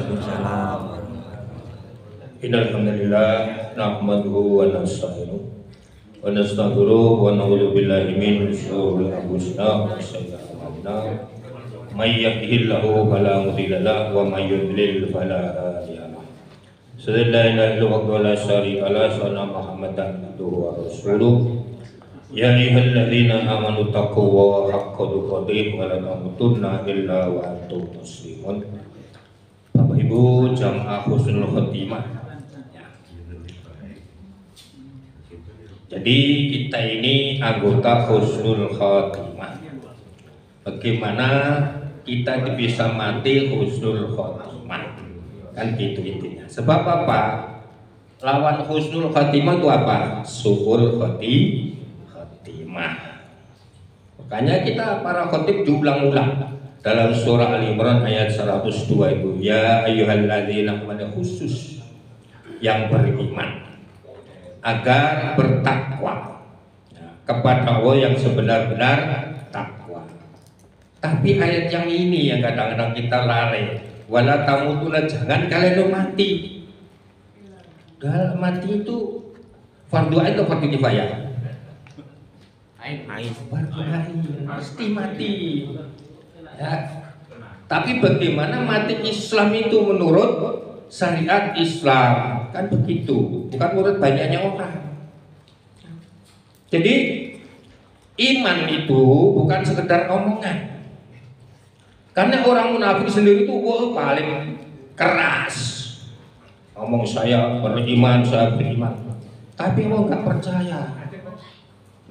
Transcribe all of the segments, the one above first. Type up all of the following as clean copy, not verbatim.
Waalaikumsalam. Innal hamdalillah nahmaduhu wa nasta'inuhu wa nastaghfiruh wa na'udzu billahi min shururi anfusina wa sayyi'ati a'malina. May yahdihillahu fala mudilla lahu wa may yudlil fala hadiya lahu. Asyhadu an la ilaha illallah wa la syarika lahu wa anna Muhammadan abduhu wa rasuluh. Ya ayyuhalladzina amanu taqullaha haqqa tuqatih wa la tamutunna illa wa antum muslimun. Bapak Ibu jamaah husnul khotimah. Jadi kita ini anggota husnul khotimah. Bagaimana kita bisa mati husnul khotimah? Kan gitu intinya. Sebab apa? Lawan husnul khotimah itu apa? Su'ul khotimah. Makanya kita para khotib diulang-ulang dalam surah Al-Imran ayat 102 itu, ya ayyuhalladzina amanu, khusus yang beriman agar bertakwa kepada Allah yang sebenar-benar takwa. Tapi ayat yang ini yang kadang-kadang kita lalai, wala tamutunna, jangan kalian mati. Mati itu fardu ain atau fardu kifayah? Fardu ain, pasti mati. Ya. Tapi bagaimana mati Islam itu menurut syariat Islam? Kan begitu, bukan menurut banyaknya orang. Jadi iman itu bukan sekedar omongan. Karena orang munafik sendiri itu paling keras. Ngomong saya beriman, saya beriman. Tapi Allah nggak percaya.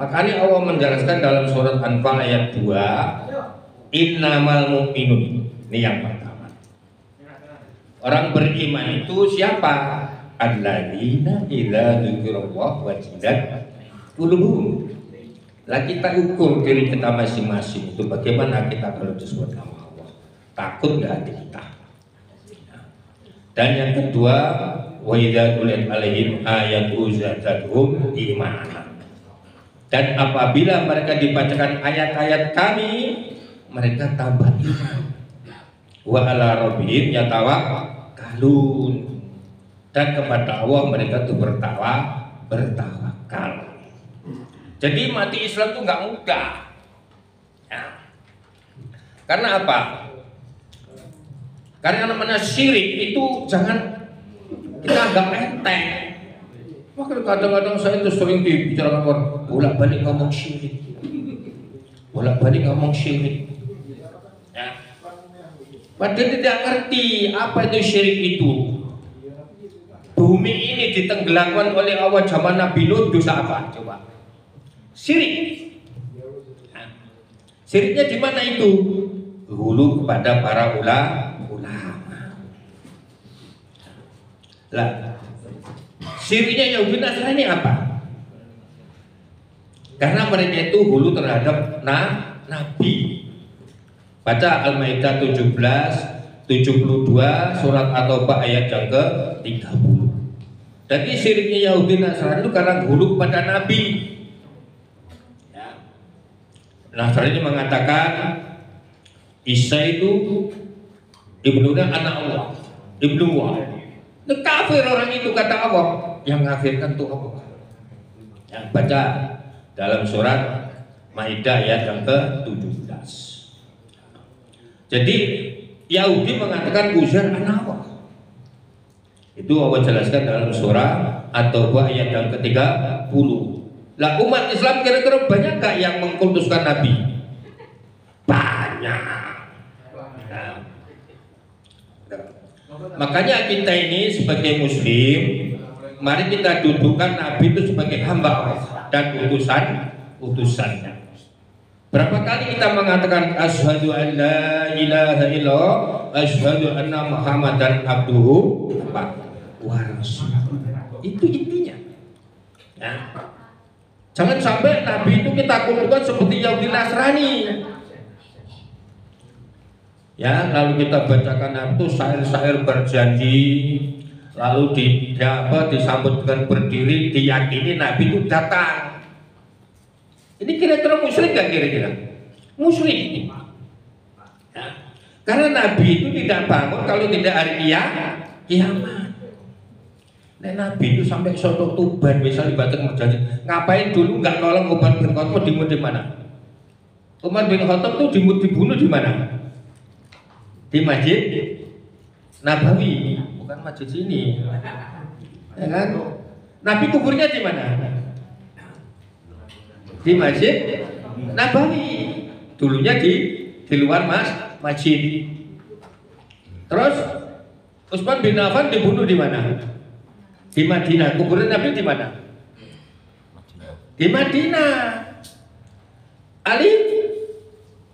Makanya Allah menjelaskan dalam surat Anfal ayat 2, innamal mu'minun. Ini yang pertama. Orang beriman itu siapa? Alladzina idza dzukirallahu wajilat qulubuhum. Lah kita ukur diri kita masing-masing itu bagaimana kita kalau disebut nama Allah. Takut enggak hati kita? Dan yang kedua, wa idza tuliyat alaihim ayatu zadatuhum imanan. Dan apabila mereka dibacakan ayat-ayat kami, mereka tambah iman. Wa ala rabbihim yatawakkalun. Dan kepada Allah mereka itu bertawakal. Jadi mati Islam itu nggak mudah. Ya. Karena apa? Karena namanya syirik itu jangan kita anggap enteng. Maka kadang-kadang saya itu sering dibicarakan orang bolak-balik ngomong syirik. Bolak-balik ngomong syirik. Ya. Padahal tidak ngerti apa itu syirik itu. Bumi ini ditenggelamkan oleh Allah zaman Nabi Lut, dosa apa? Coba. Syirik. Nah, syiriknya di mana itu? Hulu kepada para ulama. Lah, syiriknya Yahudi Nasrani apa? Karena mereka itu hulu terhadap Nabi. Baca Al-Maidah 72 surat At-Taubah ayat yang ke-30. Jadi syiriknya Yahudi Nasrani itu karena hulu kepada Nabi. Ya. Nasrani mengatakan Isa itu ibnunya anak Allah, ibnu Allah. Itu kafir orang itu kata Allah. Yang mengkafirkan itu Allah. Yang baca dalam surat Maidah ayat yang ke-17. Jadi Yahudi mengatakan Uzair anak Allah. Itu Allah jelaskan dalam surah At-Taubah ayat yang ke-30. Lah umat Islam kira-kira banyak gak yang mengkultuskan Nabi? Banyak. Nah. Makanya kita ini sebagai Muslim, mari kita dudukkan Nabi itu sebagai hamba Allah dan utusannya. Berapa kali kita mengatakan asyhadu an la ilaha illallah, asyhadu anna Muhammadan abduhu wa rasuluh. Itu intinya. Ya. Jangan sampai Nabi itu kita kumpulkan seperti Yahudi Nasrani. Ya, lalu kita bacakan Nabi itu syair-syair berjanji, lalu disambut dengan berdiri, diyakini Nabi itu datang. Ini kira-kira musyrik gak kira-kira? Musyrik ini. Ya. Karena Nabi itu tidak bangun kalau tidak hari kiamat. Nah, Nabi itu sampai soto Tuban misalnya Batang Merjani, ngapain dulu nggak nolong Umar bin Khattab di mana? Umar bin Khattab itu dibunuh di mana? Di Masjid Nabawi, bukan masjid sini. Ya kan? Nabi kuburnya di mana? Di Masjid Nabawi. Dulunya di luar masjid. Terus Utsman bin Affan dibunuh di mana? Di Madinah. Kuburan Nabi di mana? Di Madinah. Ali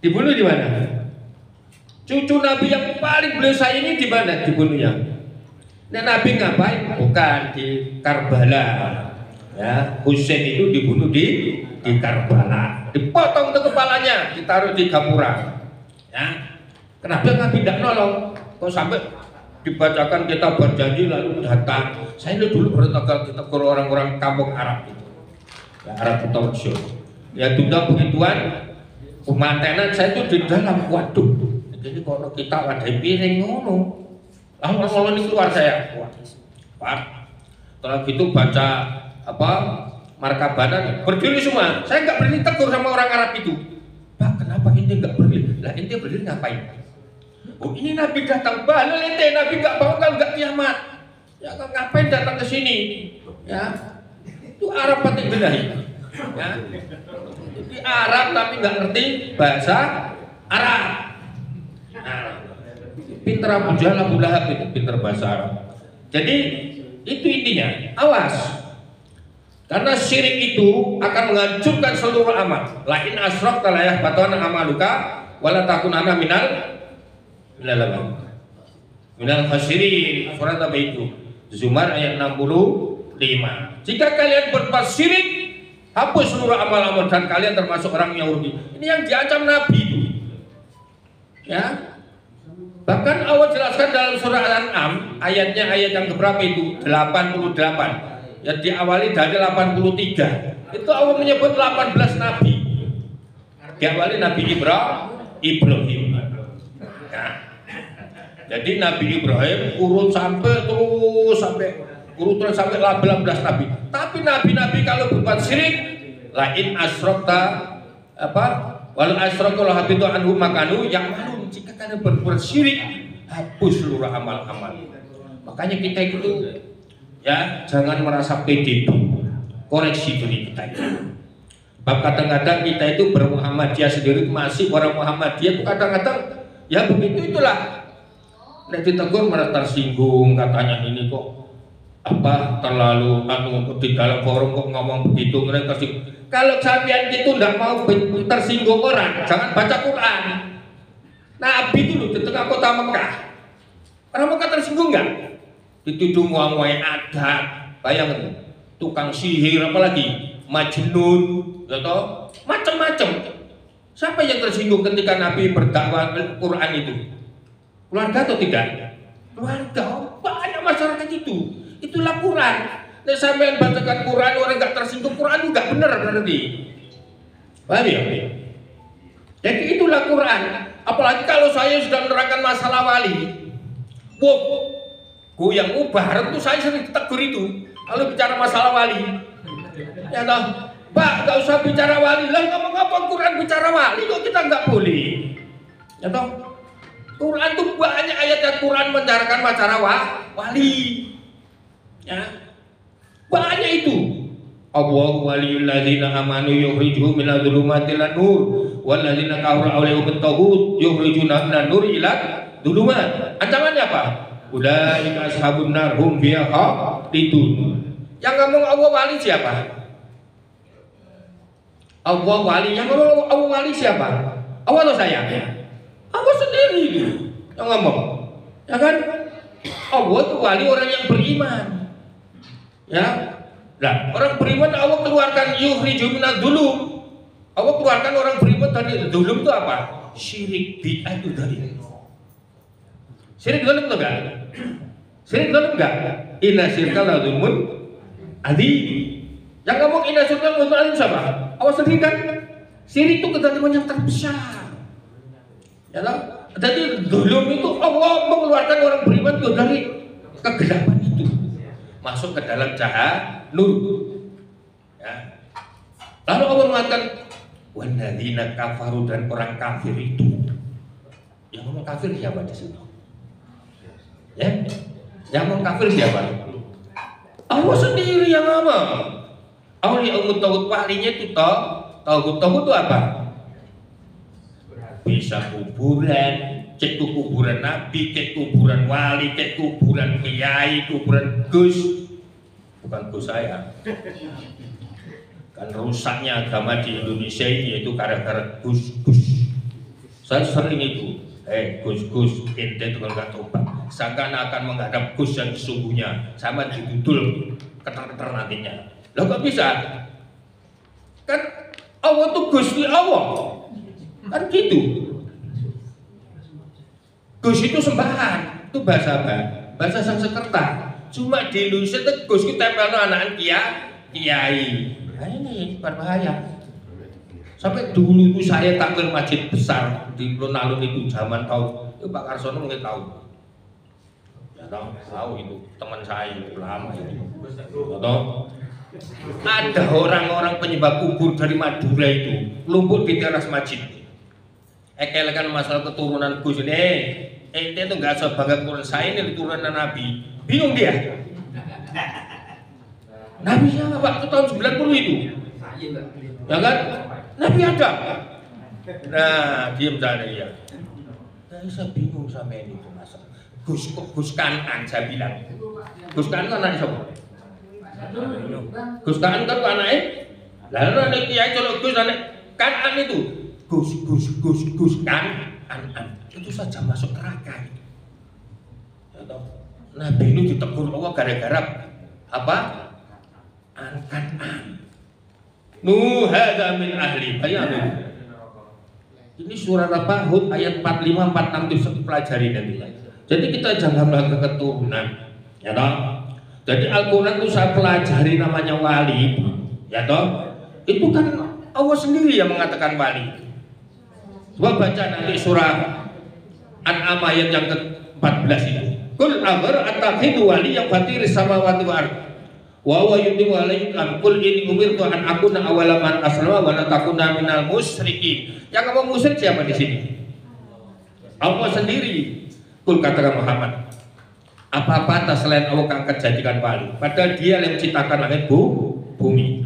dibunuh di mana? Cucu Nabi yang paling beliau sayangi di mana dibunuhnya? Nah, Nabi ngapain? Bukan di Karbala. Ya, Husain itu dibunuh di Karbala. Dipotong tuh kepalanya, ditaruh di Gapura. Ya. Kenapa Nabi tidak nolong? Kok sampai dibacakan kita berjanji lalu datang. Saya dulu bertegur orang-orang kampung Arab itu. Ya, Arab Torjo. Ya, tunda begituan. Pemantenan saya itu di dalam waduh. Jadi kalau kita ada piring ngono, langsung ini keluar saya. Pak, setelah gitu baca apa markabanan, berdiri semua. Saya nggak berani tegur sama orang Arab itu. Pak, kenapa ente nggak berdiri? Lah ente berdiri ngapain? Oh ini Nabi datang, balel ente Nabi nggak bangun kalau nggak kiamat. Ya ngapain datang ke sini? Ya itu Arab patik benahi. Ya, jadi Arab tapi nggak ngerti bahasa Arab. Nah, pinter Abu Jahal, Abu Lahab itu pinter bahasa Arab. Jadi itu intinya, awas. Karena syirik itu akan menghancurkan seluruh amal. Lain asrak talayah batuan amaluka wala takunana minal khasirin. Surat apa itu? Zumar ayat 65. Jika kalian berbuat syirik, hapus seluruh amal-amal dan kalian termasuk orang yang rugi. Ini yang diancam Nabi itu. Ya. Bahkan Allah jelaskan dalam surah Al-An'am, ayatnya ayat yang keberapa itu? 88. Ya diawali dari 83. Itu Allah menyebut 18 nabi. Diawali Nabi Ibrahim. Ya. Jadi Nabi Ibrahim urut sampai 18 nabi. Tapi nabi-nabi kalau berbuat syirik, lain asrokta apa? Wal asrokul habitu anhu makanu yang malu. Jika kalian berbuat syirik, hapus seluruh amal-amal. Makanya kita itu ya jangan merasa pede, koreksi diri kita itu. Bab kadang-kadang kita itu bermuhammadiyah sendiri masih orang Muhammadiyah itu kadang-kadang ya begitu itulah. Nek ditegur malah tersinggung katanya ini kok apa terlalu di dalam forum kok ngomong begitu mereka tersinggung. Kalau kalian itu tidak mau tersinggung orang, jangan baca Quran. Nabi dulu di tengah kota Mekah, orang Mekah tersinggung nggak? Dituduh muai adat, bayangkan tukang sihir apalagi majnun, atau macam-macam. Siapa yang tersinggung ketika Nabi berdakwah Quran itu? Keluarga atau tidak? Keluarga, banyak masyarakat itu. Itulah Quran. Nek sampean bacakan Quran orang nggak tersinggung, Quran itu nggak benar berarti. Paham ya? Jadi itulah Quran. Apalagi kalau saya sudah menerangkan masalah wali, yang ubah itu saya sering tegur itu. Kalau bicara masalah wali, ya toh, Pak, nggak usah bicara wali lah. Ngomong apa Quran bicara wali kok kita nggak boleh? Ya toh, Quran itu banyak ayat Quran menjarakan masalah wali. Ya, banyak itu. Allahu waliyul ladzina amanu yukhrijuhum minadh dhulumati ilan nur wal ladzina kafaru awliyahum at-taghut yukhrijunahum minan nur ila dhulumat. Ancamannya apa? Ulaika ashabun nar hum fiha khalidun. Yang ngomong Allah wali siapa? Allah wali. Yang ngomong Allah wali siapa? Allah atau saya? Allah sendiri yang ngomong. Ya kan? Allah itu wali orang yang beriman. Ya. Nah, orang beriman Allah keluarkan yukhriju minadh dhulum. Allah keluarkan orang beriman dari dhulum itu apa? Syirik, bid'ah itu dari. Syirik dhulum enggak? Syirik dhulum enggak? Inna syirka la dzulmun adzim. Yang ngomong inna syirka la dzulmun adzim siapa? Allah sendiri kan? Syirik itu kezaliman yang terbesar. Ya toh? Jadi dulum itu Allah mengeluarkan orang beriman itu dari kegelapan itu masuk ke dalam cahaya nur. Ya. Lalu Allah mengatakan walladzina kafaru, dan orang kafir itu. Yang ngomong kafir siapa di sini? Ya? Yang ngomong kafir siapa? Allah sendiri yang ngomong. Aulia tauhid, walinya itu tauhid itu apa? Bisa kuburan, cek kuburan nabi, cek kuburan wali, cek kuburan kiai, kuburan gus. Bukan gus saya. Kan rusaknya agama di Indonesia ini yaitu gara-gara gus-gus. Saya sering itu, gus-gus, ente itu nggak tobat. Seakan-akan menghadap gus yang sesungguhnya, sama didudul keter-keter nantinya. Lah kok bisa? Kan Allah tuh Gusti Allah. Kan gitu. Gus itu sembahan, itu bahasa apa? Bahasa Sanskerta. Cuma di Indonesia itu Gus itu tempelno anak kiai. Nah ini berbahaya. Sampai dulu itu saya takmir masjid besar di alun-alun itu zaman tahun itu Pak Karsono mungkin tahu. Ya tahu itu teman saya itu lama itu. Atau ada orang-orang penyembah kubur dari Madura itu lumpuh di teras masjid. Ekelekan masalah keturunan Gus ini, ente itu nggak sebangga keturunan saya ini keturunan Nabi. Bingung dia. Nabi siapa Pak? Itu tahun 90 itu. Ya kan? Nabi ada. Nah, diam sana ya. Saya bingung sama ini itu masalah. Gus Kanan saya bilang. Gus Kanan kan anak siapa? Gus Kanan kan anaknya. Lalu anak kiai kalau Gus anak Kanan itu. Gus Kanan itu saja masuk neraka. Nabi itu ditegur Allah gara-gara apa? Kanan. Hadza min ahli. Bayangin. Ini surat apa? Hud ayat 45 46 itu pelajari nanti. Jadi kita jangan melakukan keturunan, ya toh. Jadi Al-Qur'an itu saya pelajari namanya wali, ya toh. Itu kan Allah sendiri yang mengatakan wali. Coba baca nanti surah An'am ayat yang ke-14 itu. Kul amr attakhidhu waliyan fatiris samawati wal ardh. Wa huwa yudimu alaihi qul inni umirtu an akuna awwala man aslama wa la takuna minal musyrikin. Yang ngomong musyrik siapa di sini? Allah sendiri. Kul katakan Muhammad, apa-apa atas selain Allah akan jadikan wali. Padahal dia yang menciptakan langit bumi.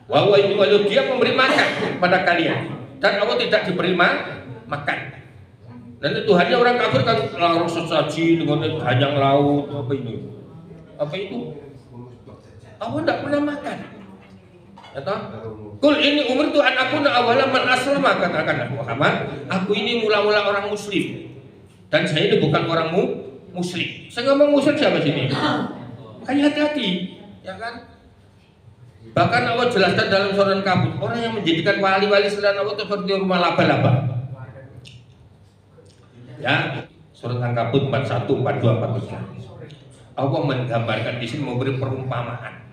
Wa huwa yudimu, dia memberi makan kepada kalian. Dan Allah tidak diberi makan. Dan Tuhannya orang kafir kan larang sesaji dengan hanyang laut apa ini? Apa itu? Allah tidak pernah makan. Atau kul ini umur tu an aku nak awala man aslama, katakan Muhammad, aku ini mula-mula orang muslim dan saya ini bukan orang muslim. Saya ngomong muslim siapa sini? Makanya hati-hati, ya kan? Bahkan Allah jelaskan dalam surah Al-Kabut, orang yang menjadikan wali-wali selain Allah itu seperti rumah laba-laba. Ya, surat Al-Kabut 41, 42, 43. Allah menggambarkan di sini, memberi perumpamaan.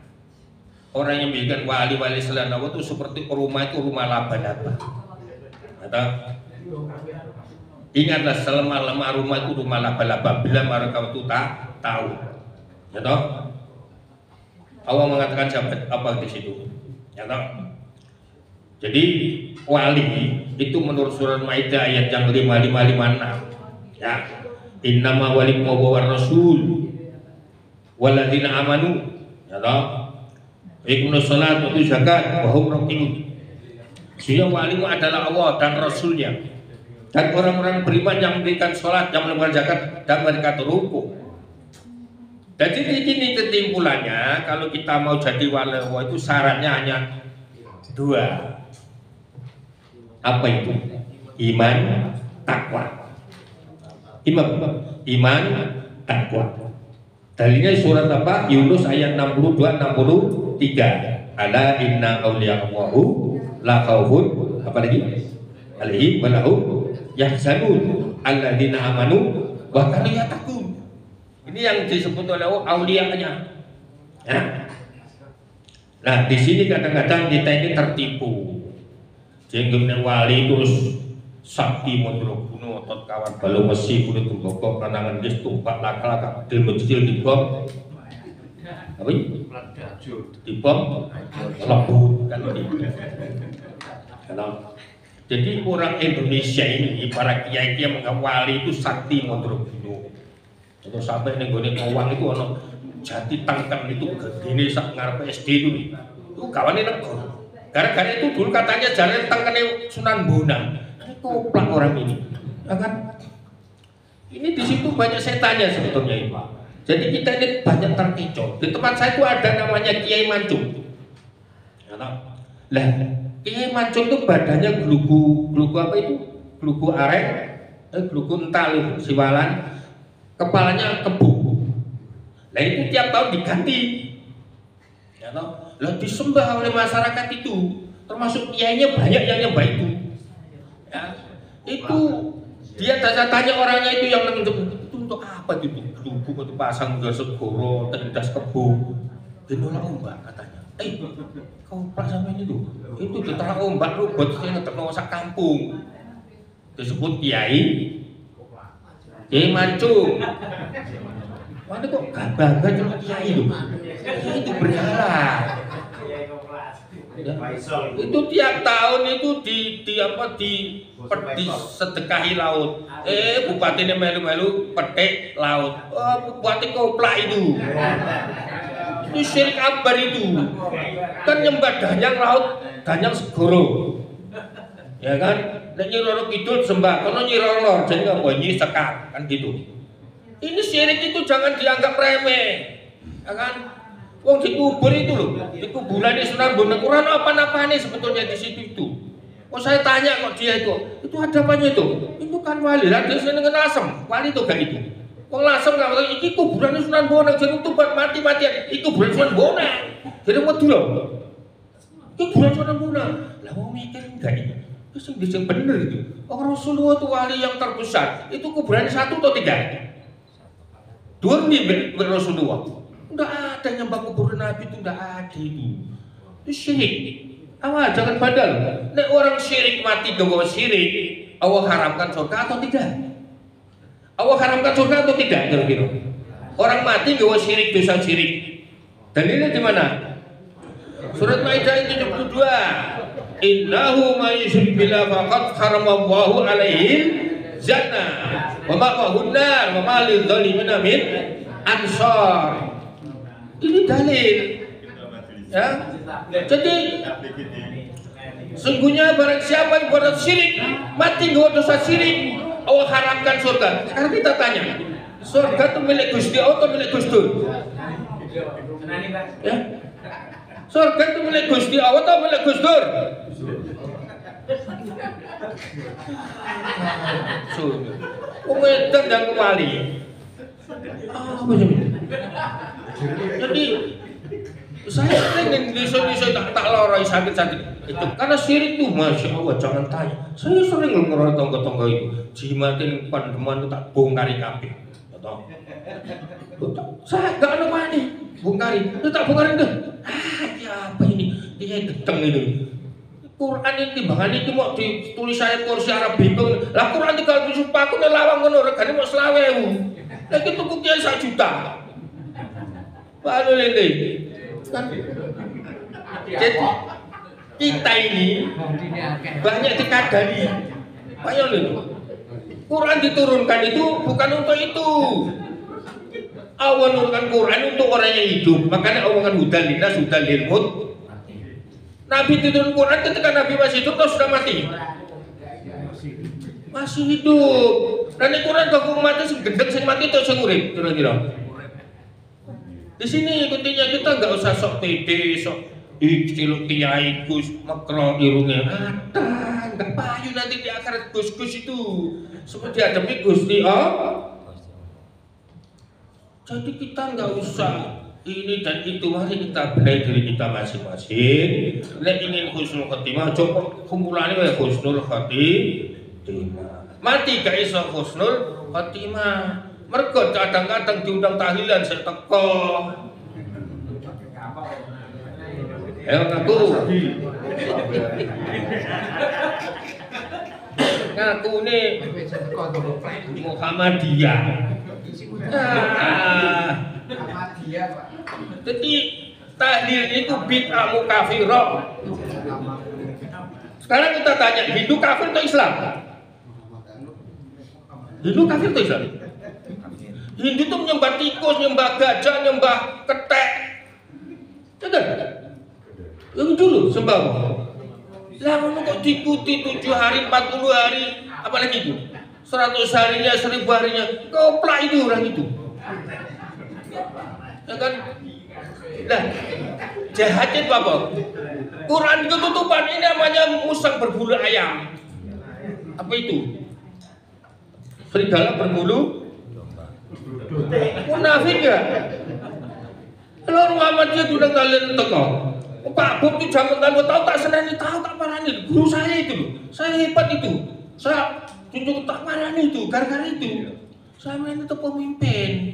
Orang yang menjadikan wali-wali selain Allah itu seperti rumah itu rumah laba-laba. Atau ingatlah selama-lama rumah itu rumah laba-laba bila mereka itu tak tahu. Ya toh? Allah mengatakan apa di situ? Ya toh? Jadi wali itu menurut surat Maidah ayat yang 5556. Ya. Innama walikum wa rasul walladzina amanu. Ya toh? Iqamus shalat wa zakat wa hum rakiun. Sehingga wali adalah Allah dan Rasulnya. Dan orang-orang beriman yang memberikan sholat, yang menunaikan zakat, dan mereka terukuk. Jadi ini kesimpulannya, kalau kita mau jadi wali Allah itu syaratnya hanya dua. Apa itu? Iman, takwa. Iman, takwa. Dalilnya surat apa? Yunus ayat 62-63. Ala inna awliyallahi la khaufun apa lagi? Alaihim wa lahum yahzanun alladzina amanu wa kanu yattaqun. Ini yang disebut oleh aulianya. Ya. Nah, di sini kadang-kadang kita ini tertipu. Jenggotnya wali terus sakti Mandraguna otot kawan balung mesi kulit tumbaka kanangan wis tumpak lakal kabdil mecil dibom apa iki dibom lebut kan gitu. Jadi orang Indonesia ini para kiai yang mengawali itu sakti Mandraguna. Terus sampai ning gone Kowang itu ana jati tangkang itu gedene sak ngarepe SD itu nih. Itu kawane negara. Gara-gara itu dulu katanya jalan tangkane Sunan Bonang. Koplak orang ini. Ya kan? Ini di situ banyak setannya sebetulnya itu. Jadi kita ini banyak terkecoh. Di tempat saya itu ada namanya Kiai Mancung. Ya, lah, Kiai Mancung itu badannya glugu apa itu? Glugu arek, glugu ental itu, siwalan. Kepalanya kebu. Nah itu tiap tahun diganti. Ya toh? Lah disembah oleh masyarakat itu, termasuk kiainya banyak yang nyembah itu. Ya, itu dia tanya orangnya itu yang itu untuk apa itu? Glugu itu pasang gas segoro, tendas kebu, dinolak ombak katanya. Kau pas sama ini tuh, itu ditolak ombak lu buat saya ngeterno sak kampung. Disebut Kiai Mancung. Mana kok gak bangga cuma Kiai itu? Kiai itu berhala. Ya, itu tiap tahun itu di sedekahi laut. Bupatinya melu-melu petik laut. Bupati koplak itu. Itu syirik akbar itu. Kan nyembah danyang laut, danyang segoro. Ya kan? Nek Nyiroro Kidul sembah, kono Nyiroro Lor, jadi enggak bunyi sekar, kan gitu. Ini syirik itu jangan dianggap remeh. Ya kan? Wong dikubur itu loh, di kuburan Sunan Bonang Quran apa-apa nih sebetulnya di situ itu. Oh saya tanya kok dia itu ada apanya itu? Itu kan wali, lah dia seneng asem, wali itu gak itu. Wong lasem gak tahu, ini kuburan Sunan Bonang, jadi itu buat mati-matian, itu kuburan Sunan Bonang. Jadi mau dulu, itu kuburan Sunan Bonang. Lah mau mikir enggak ini? Itu yang bener itu. Oh Rasulullah itu wali yang terbesar, itu kuburannya 1 atau 3? 2 nih Rasulullah. Enggak ada nyembah kubur Nabi itu, enggak ada itu. Itu syirik. Awas jangan bandel. Nek orang syirik mati gawa syirik, Allah haramkan surga atau tidak? Allah haramkan surga atau tidak kira-kira? Orang mati gawa syirik, dosa syirik. Dalilnya di mana? Surat Maidah 72. Innahu may yusyrik billahi faqad haramallahu alaihi jannah wa ma'wahu an-nar wa ma lidh-dhalimina min ansar. Ini dalil, ya. Jadi sungguhnya barang siapa yang berbuat syirik mati gak dosa syirik, Allah haramkan surga. Sekarang kita tanya, surga itu milik Gusti Allah atau milik Gus Dur? Ya? Surga itu milik Gusti Allah atau milik Gus Dur? Umedan dan kembali. Apa sih? Jadi saya pengen desa-desa tak lorai sakit-sakit itu karena syirik itu masya Allah jangan tanya. Saya sering ngeroy tonggo-tonggo itu jimatin pandeman itu tak bongkari kabeh. Saya gak ada mana bongkari, itu tak bongkari itu. Ya apa ini? Dia gedeng itu. Quran ini timbangan itu mau ditulis saya kursi Arab bingung. Lah Quran 30 paku nek lawang ngono regane mau 20.000. Lah iki tuku kiai 1 juta. Pak Lente. Kan jadi kita ini banyak dikadani. Pak Yolin. Quran diturunkan itu bukan untuk itu. Allah menurunkan Quran untuk orang yang hidup. Makanya omongan hudal linas hudal lil mut. Nabi turun Quran ketika Nabi masih hidup atau sudah mati? Masih hidup. Dan Quran kok mati sing gendeng sing mati atau sing urip kira-kira. Di sini intinya kita nggak usah sok pede, sok ciluk kiai Gus makro irungnya. Ada, nggak payu nanti di akhirat Gus-Gus itu seperti dihadapi Gusti Allah. Jadi kita nggak usah ini dan itu, mari kita benahi diri kita masing-masing. Nek ingin husnul khotimah, coba kumpulannya kayak husnul khotimah. Mati gak iso husnul khotimah. Mergo kadang-kadang diundang tahlilan saya teko. Ayo ngaku. ngaku nih Muhammadiyah. Jadi tahlil itu bid'ah mukafirah. Sekarang kita tanya, Hindu kafir atau Islam? Hindu kafir atau Islam? Hindu itu menyembah tikus, menyembah gajah, menyembah ketek. Jangan. Yang dulu sembah. Lah kamu kok diikuti 7 hari, 40 hari, apalagi itu? 100 harinya, 1000 harinya. Koplak itu orang itu. Ya kan? Nah, jahatnya itu apa? Quran ketutupan ini namanya musang berbulu ayam. Apa itu? Serigala berbulu munafik ya? Kalau Muhammadiyah itu udah kalian teko. Pak Bob itu zaman tahu tak senani tahu tak parani. Guru saya itu loh. Saya hebat itu. Saya tunjuk tak parani itu. Gara-gara itu. Saya ini tuh pemimpin.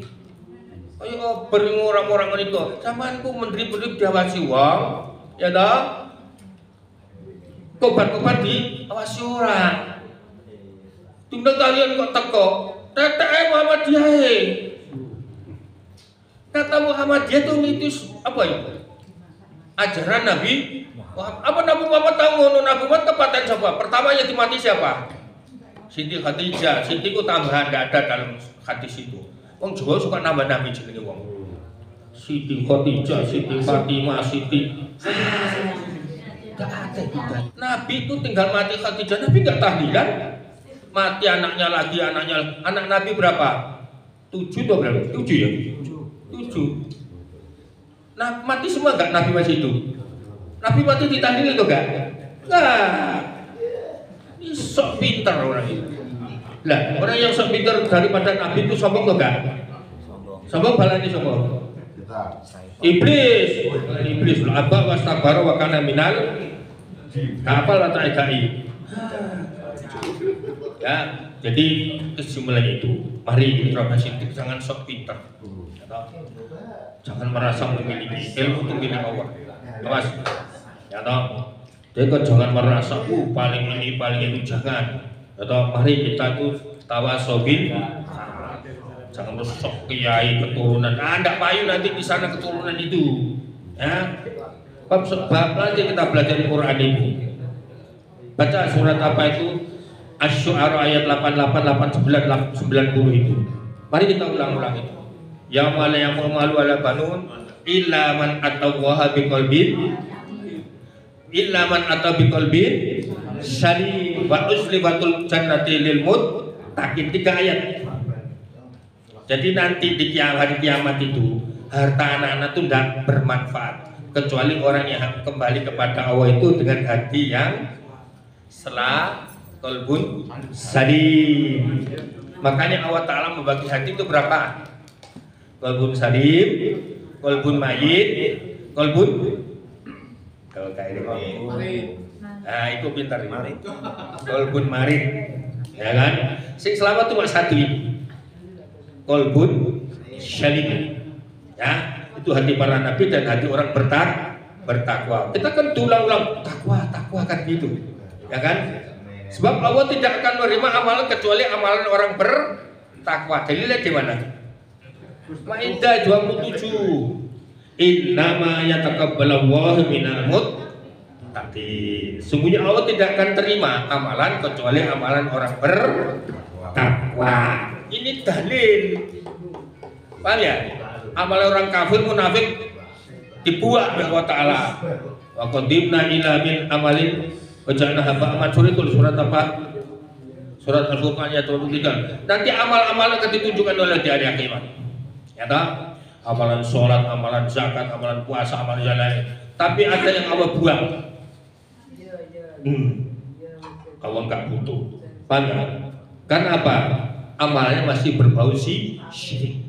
Ayo bering orang-orang itu. Zamanku menteri-menteri diawasi uang. Ya dah. Kobar-kobar diawasi orang. Tunda kalian kok teko. Tetek Muhammadiyah. Kata Muhammadiyah itu apa ya? Ajaran Nabi. Apa Nabi Muhammad tahu ngono? Nabi Muhammad kepaten siapa? Pertama yang dimati siapa? Siti Khadijah. Siti ku tambahan enggak ada dalam hadis itu. Wong Jawa suka nambah Nabi jenenge wong. Siti Khadijah, Siti Fatimah, Siti. Enggak ada kita. Nabi itu tinggal mati Khadijah, Nabi enggak tahlilan. Mati anaknya lagi, anak Nabi berapa? 7 atau berapa? 7 ya? 7. Nah, mati semua enggak Nabi masih hidup? Nabi mati ditahlil itu enggak? Enggak. Ini sok pintar orang itu. Lah, orang yang sok pintar daripada Nabi itu sombong enggak? Sombong balani sombong. Iblis. Iblis apa wastabara wa kana minal kapal atau idai. Ya, jadi kesimpulannya itu, mari introspeksi, jangan sok pintar. Jangan merasa memiliki ilmu itu milik Allah. Awas. Ya toh. Jadi jangan merasa paling ini paling itu, jangan. Ya toh, mari kita tuh tawasobil. Jangan sok kiai keturunan. Enggak payu nanti di sana keturunan itu. Ya. Bab nanti kita belajar Quran ini. Baca surat apa itu? Asy-Syu'ara ayat 88, 89, 90 itu. Mari kita ulang-ulang itu. Ya mala yang malu ala banun illa man atawaha biqalbin salim wa uslibatul jannati lil muttaqin. 3 ayat. Jadi nanti di hari kiamat itu harta anak-anak itu tidak bermanfaat kecuali orang yang kembali kepada Allah itu dengan hati yang qalbun salim. Makanya Allah Ta'ala membagi hati itu berapa? Qalbun salim, qalbun mayit, qalbun kalau kayak ini. Nah, itu pintar ini. Qalbun marid. Ya kan? Sing selamat cuma satu ini. Qalbun salim. Ya, itu hati para nabi dan hati orang bertakwa. Kita kan ulang-ulang takwa kan gitu. Ya kan? Sebab Allah tidak akan menerima amalan kecuali amalan orang bertakwa. Dalilnya di mana? Maidah 27. Innama yataqabbalallahu minal muttaqin. Sungguhnya Allah tidak akan terima amalan kecuali amalan orang bertakwa. Ini dalil. Paham ya? Amalan orang kafir munafik dibuat oleh Allah Ta'ala. Wa qadimna ila min amalin wajahna haba amat surikul. Surat apa? Surat Al-Furqan ayat 23. Nanti amal-amal akan ditunjukkan oleh di hari kiamat. Ya tak? Amalan sholat, amalan zakat, amalan puasa, amalan yang lain. Tapi ada yang Allah buang. Allah nggak butuh. Paham ya? Karena apa? Amalnya masih berbau syirik.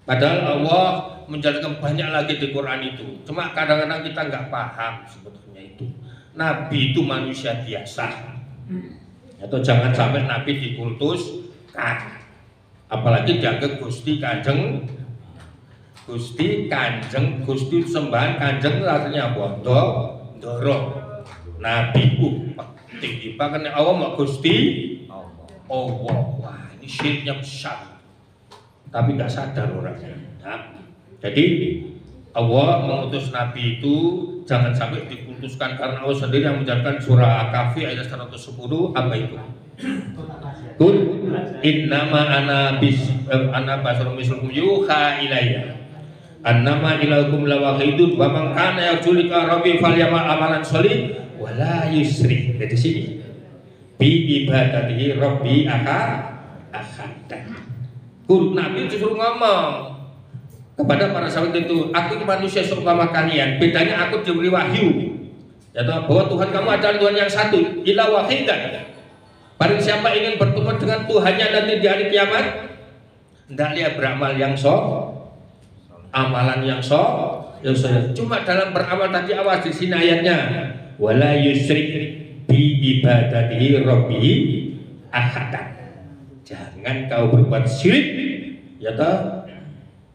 Padahal Allah menjelaskan banyak lagi di Quran itu. Cuma kadang-kadang kita nggak paham sebetulnya itu. Nabi itu manusia biasa. Atau jangan sampai Nabi dikultuskan. Apalagi dianggap Gusti Kanjeng, Gusti sembahan Kanjeng artinya apa? Ndoro. Nabi penting. dititipakan Allah mak Gusti Allah. Wah, ini syiriknya besar. Tapi nggak sadar orangnya. Nah, jadi Allah mengutus Nabi itu jangan sampai diputuskan karena Allah sendiri yang menjelaskan surah Al-Kahfi ayat 110 apa itu? Kul innama ana basarun mislukum yuha ilayya annama ilahukum lawahidun wa man kana yarju liqa rabbi falyamal amalan sholih wala yusrik. Dari sini bi ibadatihi rabbi ahadan. Kul Nabi disuruh ngomong kepada para sahabat itu, aku manusia seumpama kalian, bedanya aku diberi wahyu ya toh, bahwa Tuhan kamu adalah Tuhan yang satu, ila wahidan. Barang siapa ingin bertemu dengan Tuhannya nanti di hari kiamat, hendaknya beramal yang amalan yang cuma dalam beramal tadi awas di sini ayatnya, wala yusrik bi ibadatihi rabbi ahadan. Jangan kau berbuat syirik ya toh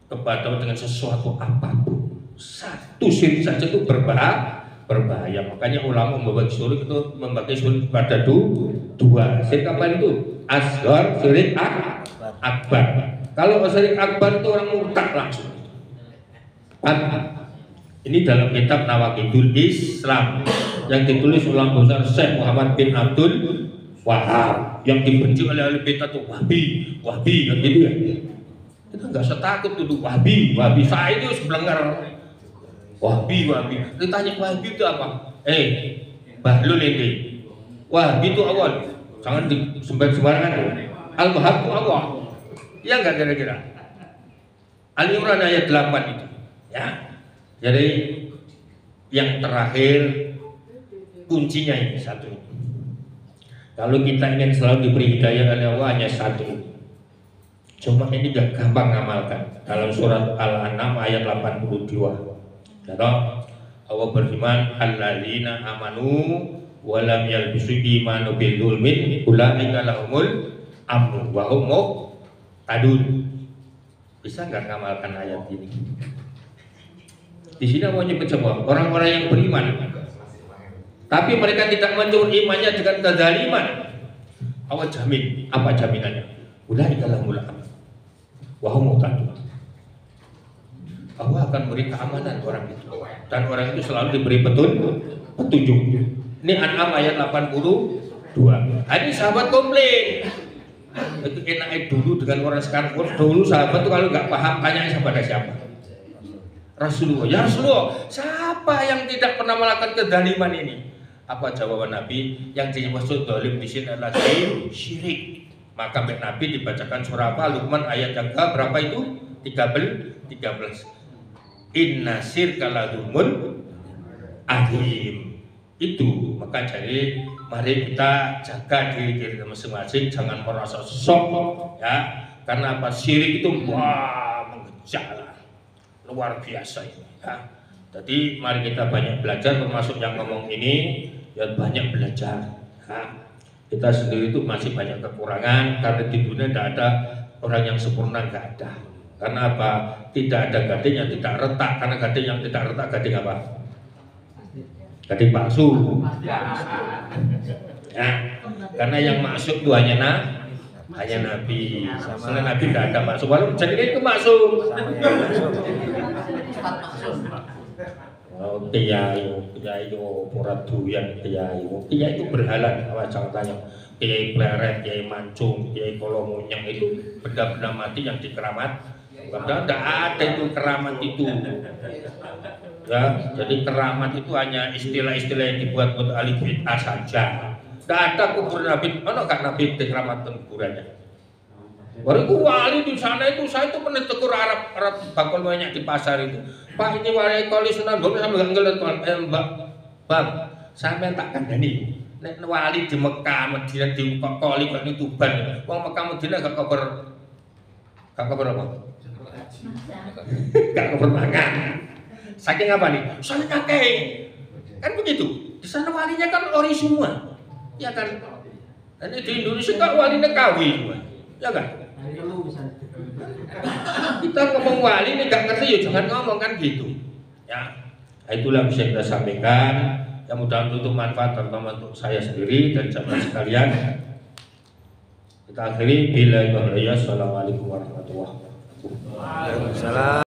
kepada dengan sesuatu apapun. Satu syirik saja itu berbahaya. Makanya ulama membagi syirik pada dua. Syirik apa itu? Asghar, syirik akbar. Kalau syirik akbar itu orang murtad langsung. Ini dalam kitab Nawaqidul Islam yang ditulis ulama besar Syekh Muhammad bin Abdul Wahab, yang dibenci oleh ahli bidah itu Wahabi kan gitu ya. Kita nggak usah takut tuh Wahabi. Saya itu sebelengar Wahabi. Ditanya Wahabi itu apa? Bahlul ini. Wahabi itu awal. Jangan disembah sembarangan. Al-Wahhab itu awal. Ya nggak kira-kira? Al-Imran ayat 8 itu. Ya. Jadi yang terakhir kuncinya ini satu. Kalau kita ingin selalu diberi hidayah oleh Allah hanya satu. Cuma ini gak gampang ngamalkan. Dalam surat Al-An'am ayat 82. Contoh, Allah berfirman, alladzina amanu wa lam yalbisu imanu bil dzulmin ulaika lahumul amnu wa hum muhtadun. Bisa nggak ngamalkan ayat ini? Di sini Allah nyebut semua orang-orang yang beriman. Tapi mereka tidak mencuri imannya dengan kezaliman. Allah jamin. Apa jaminannya? Ulaika lahumul amnu wahum muhtadun. Allah akan beri keamanan orang itu, dan orang itu selalu diberi petunjuk. Ini An'am ayat 82. Ini sahabat komplain. Itu enaknya dulu dengan orang sekarang. Dulu sahabat itu kalau nggak paham tanya kepada siapa? Rasulullah. Ya Rasulullah, siapa yang tidak pernah melakukan kezaliman ini? Apa jawaban Nabi? Yang dimaksud zalim di sini adalah syirik. Maka Nabi dibacakan surah apa? Luqman ayat yang ke berapa itu? 13. Inna syirka ladzumun adzim. Itu maka jadi mari kita jaga diri masing-masing, jangan merasa sok ya. Karena apa? Syirik itu mengejala luar biasa ini ya. Jadi mari kita banyak belajar, termasuk yang ngomong ini ya banyak belajar ya. Kita sendiri itu masih banyak kekurangan karena di dunia tidak ada orang yang sempurna, nggak ada. Karena apa? Tidak ada gading yang tidak retak. Karena gading yang tidak retak gading apa? Gading palsu. Ya. Karena yang maksud itu hanya Nabi. Selain Nabi tidak ada maksud. Walaupun jadi itu maksud. Kiai murad duyan kiai itu berhala. Jangan tanya kiai pleret, kiai mancung, kiai kolomunyang itu benda-benda mati yang dikeramat. Padahal tidak ada itu keramat itu. Ya, jadi keramat itu hanya istilah-istilah yang dibuat untuk ahli bid'ah saja. Tidak ada kubur Nabi. Ono gak Nabi dikeramatkan kuburannya? Baru itu wali di sana itu, saya itu pernah tegur Arab bakal banyak di pasar itu. Pak ini wali kali Sunan Bonang sampai nggak ngeliat Mbak, Bang, sampai tak kandani. Nek wali di Mekah, Madinah di kali kok ini Tuban. Wong Mekah Madinah gak kabar apa? Gak kabar mangan. Saking apa nih? Saking akeh. Kan begitu. Di sana walinya kan ori semua, ya kan? Dan di Indonesia kan walinya kawi semua, ya kan? Kita ngomong wali ini gak ngerti ya jangan ngomong kan gitu ya. Itulah bisa kita sampaikan yang mudah untuk manfaat terutama untuk saya sendiri dan jamaah sekalian. Kita akhiri bila Assalamualaikum warahmatullahi wabarakatuh. Waalaikumsalam.